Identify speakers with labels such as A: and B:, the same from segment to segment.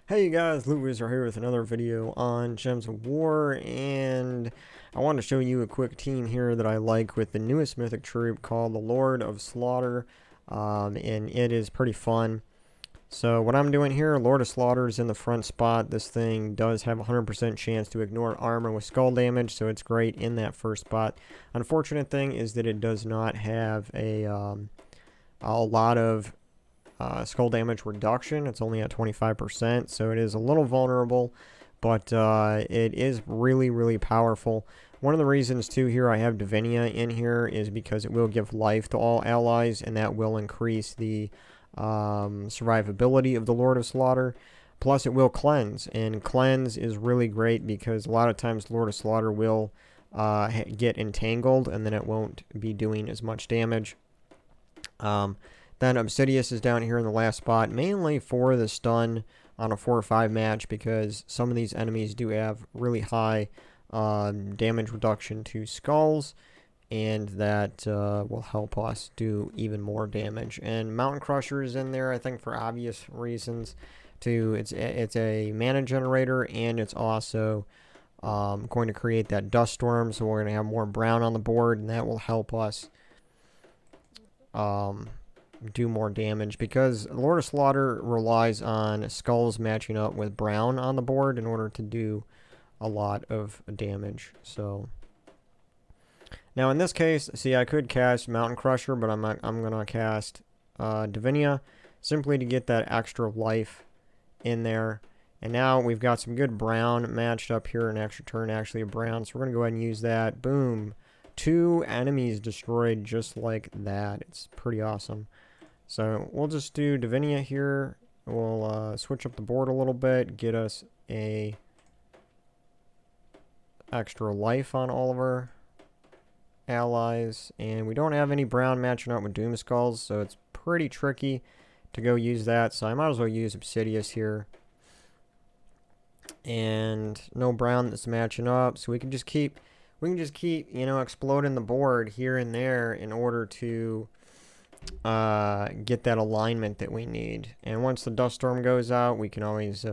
A: Hey guys, LootWizard here with another video on Gems of War, and I want to show you a quick team here that I like with the newest mythic troop called the Lord of Slaughter, and it is pretty fun. So what I'm doing here, Lord of Slaughter is in the front spot. This thing does have a 100% chance to ignore armor with skull damage, so it's great in that first spot. Unfortunate thing is that it does not have a lot of skull damage reduction. It's only at 25%, so it is a little vulnerable, but it is really, really powerful. One of the reasons, too, here I have Divinia in here is because it will give life to all allies, and that will increase the survivability of the Lord of Slaughter. Plus, it will cleanse, and cleanse is really great because a lot of times Lord of Slaughter will get entangled, and then it won't be doing as much damage. Then Obsidious is down here in the last spot, mainly for the stun on a 4 or 5 match because some of these enemies do have really high damage reduction to skulls, and that will help us do even more damage. And Mountain Crusher is in there, I think, for obvious reasons. It's a mana generator, and it's also going to create that dust storm, so we're going to have more brown on the board, and that will help us do more damage because Lord of Slaughter relies on skulls matching up with brown on the board in order to do a lot of damage. So now in this case, see, I could cast Mountain Crusher, but I'm gonna cast Divinia simply to get that extra life in there. And now we've got some good brown matched up here, an extra turn actually of brown, so we're gonna go ahead and use that. Boom. 2 enemies destroyed just like that. It's pretty awesome. So we'll just do Divinia here. We'll switch up the board a little bit, get us a extra life on all of our allies. And we don't have any brown matching up with Doom Skulls, so it's pretty tricky to go use that. So I might as well use Obsidious here. And no brown that's matching up, so we can just keep exploding the board here and there in order to get that alignment that we need. And once the dust storm goes out, we can always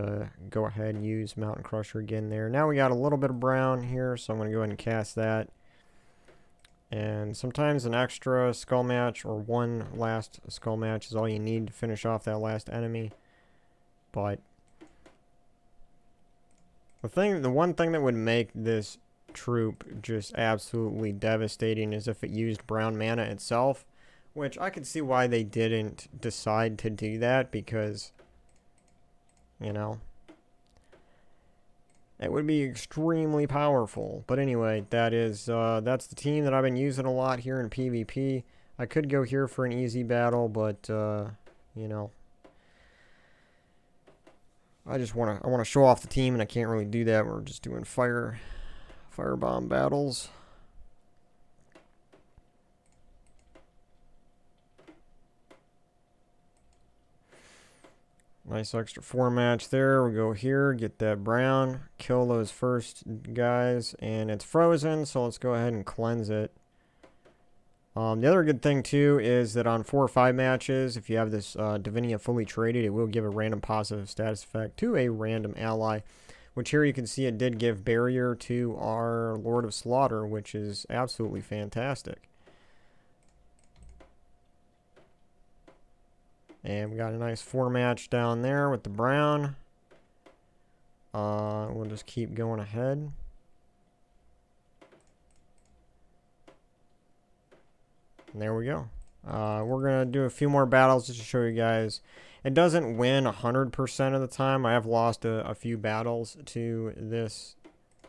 A: go ahead and use Mountain Crusher again there. Now we got a little bit of brown here, so I'm going to go ahead and cast that. And sometimes an extra skull match or one last skull match is all you need to finish off that last enemy. But the one thing that would make this troop just absolutely devastating is if it used brown mana itself, which I could see why they didn't decide to do that because, it would be extremely powerful. But anyway, that's the team that I've been using a lot here in PvP. I could go here for an easy battle, but I want to show off the team, and I can't really do that. We're just doing firebomb battles. Nice extra 4 match there. We go here, get that brown, kill those first guys, and it's frozen, so let's go ahead and cleanse it. The other good thing, too, is that on 4 or 5 matches, if you have this Divinia fully traded, it will give a random positive status effect to a random ally, which here you can see it did give barrier to our Lord of Slaughter, which is absolutely fantastic. And we got a nice 4 match down there with the brown. We'll just keep going ahead. And there we go. We're going to do a few more battles just to show you guys. It doesn't win 100% of the time. I have lost a few battles to this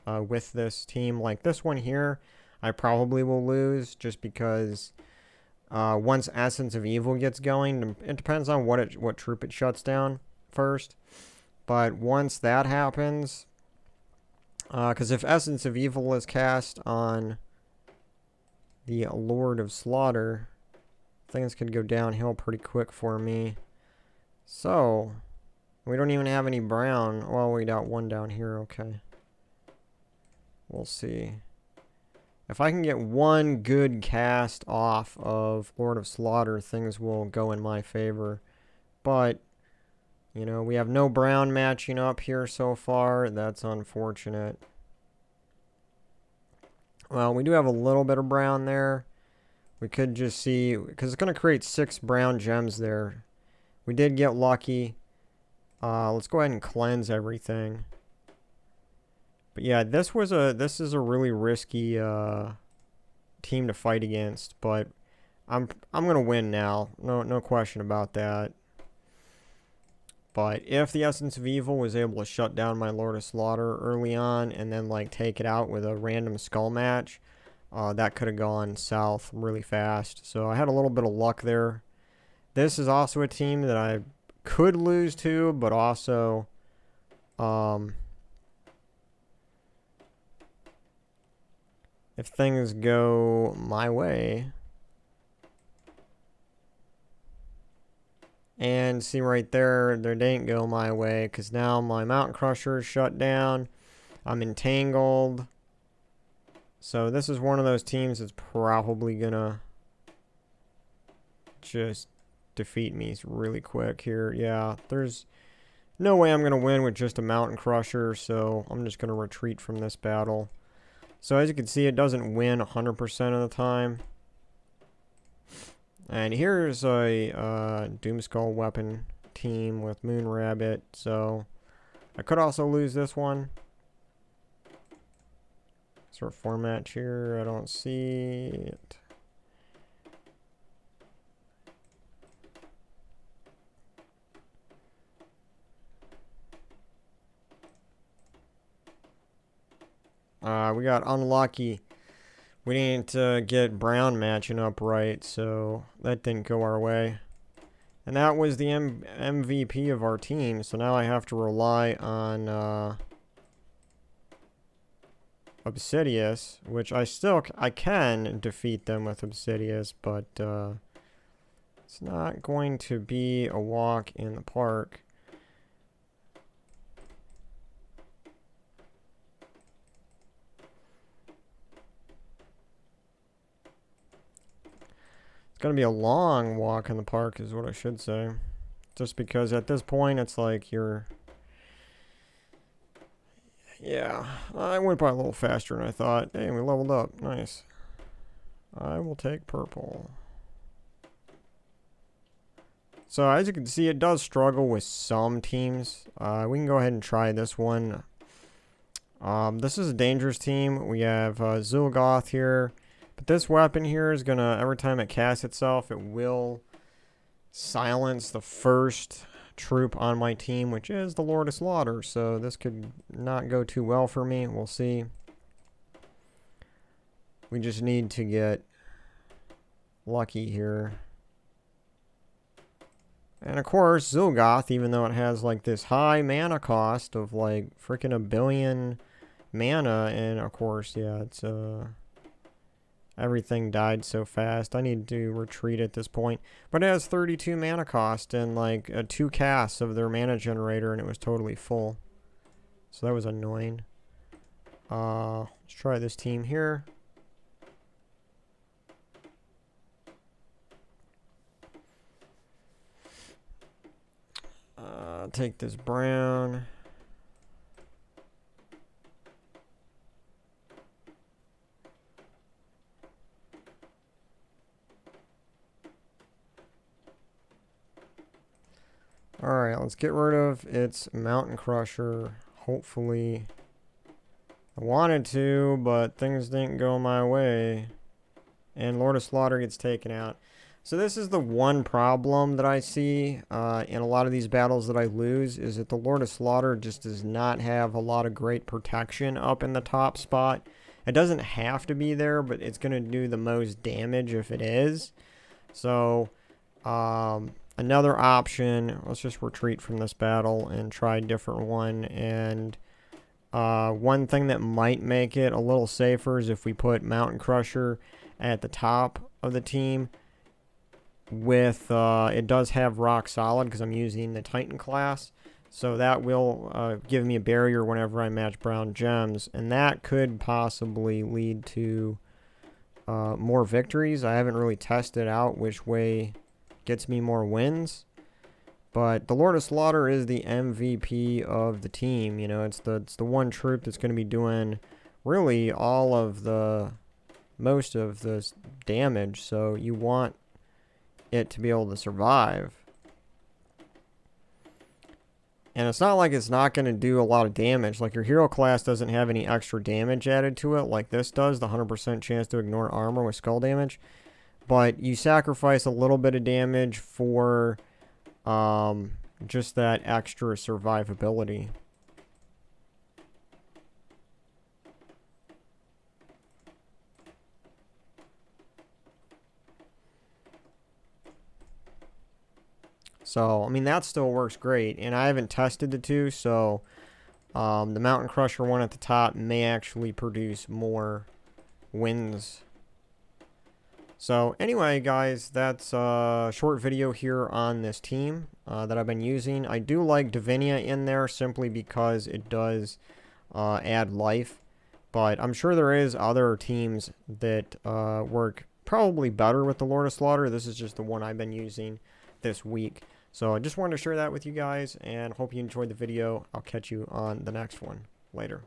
A: with this team. Like this one here, I probably will lose just because once Essence of Evil gets going, it depends on what troop it shuts down first. But once that happens, because if Essence of Evil is cast on the Lord of Slaughter, things could go downhill pretty quick for me. So, we don't even have any brown. Well, we got one down here, okay. We'll see. If I can get one good cast off of Lord of Slaughter, things will go in my favor. But You know, we have no brown matching up here so far. That's unfortunate. Well, we do have a little bit of brown there. We could just see, because it's going to create 6 brown gems there. We did get lucky. Let's go ahead and cleanse everything. But yeah, this is a really risky team to fight against, but I'm gonna win now. No question about that. But if the Essence of Evil was able to shut down my Lord of Slaughter early on and then like take it out with a random skull match, that could have gone south really fast. So I had a little bit of luck there. This is also a team that I could lose to, but also if things go my way. And see right there, they didn't go my way because now my Mountain Crusher is shut down. I'm entangled. So this is one of those teams that's probably gonna just defeat me really quick here. Yeah, there's no way I'm gonna win with just a Mountain Crusher, so I'm just gonna retreat from this battle. So as you can see, it doesn't win 100% of the time. And here's a Doomskull weapon team with Moon Rabbit, so I could also lose this one. Sort of format here, I don't see it. We got unlucky. We didn't get brown matching up right, so that didn't go our way. And that was the MVP of our team, so now I have to rely on Obsidious, which I can defeat them with Obsidious, but it's not going to be a walk in the park. Gonna be a long walk in the park is what I should say, just because at this point it's like yeah, I went by a little faster than I thought. Hey, we leveled up. Nice. I will take purple. So as you can see, it does struggle with some teams. We can go ahead and try this one. This is a dangerous team. We have Zul'Goth here. But this weapon here is gonna, every time it casts itself, it will silence the first troop on my team, which is the Lord of Slaughter. So this could not go too well for me. We'll see. We just need to get lucky here. And of course, Zul'Goth, even though it has like this high mana cost of like freaking 1 billion mana, and of course, yeah, it's everything died so fast. I need to retreat at this point. But it has 32 mana cost and like 2 casts of their mana generator, and it was totally full. So that was annoying. Let's try this team here. Take this brown. Alright, let's get rid of its Mountain Crusher. Hopefully. I wanted to, but things didn't go my way. And Lord of Slaughter gets taken out. So this is the one problem that I see in a lot of these battles that I lose, is that the Lord of Slaughter just does not have a lot of great protection up in the top spot. It doesn't have to be there, but it's going to do the most damage if it is. So, another option, let's just retreat from this battle and try a different one. And one thing that might make it a little safer is if we put Mountain Crusher at the top of the team. With it does have rock solid because I'm using the Titan class, so that will give me a barrier whenever I match brown gems, and that could possibly lead to more victories. I haven't really tested out which way gets me more wins, But the Lord of Slaughter is the MVP of the team. You know, it's the one troop that's going to be doing really all of most of the damage. So you want it to be able to survive. And it's not like it's not going to do a lot of damage. Like, your hero class doesn't have any extra damage added to it like this does, the 100% chance to ignore armor with skull damage. But you sacrifice a little bit of damage for just that extra survivability. So, I mean, that still works great. And I haven't tested the two, so the Mountain Crusher one at the top may actually produce more wins. So, anyway, guys, that's a short video here on this team that I've been using. I do like Divinia in there simply because it does add life. But I'm sure there is other teams that work probably better with the Lord of Slaughter. This is just the one I've been using this week. So I just wanted to share that with you guys and hope you enjoyed the video. I'll catch you on the next one. Later.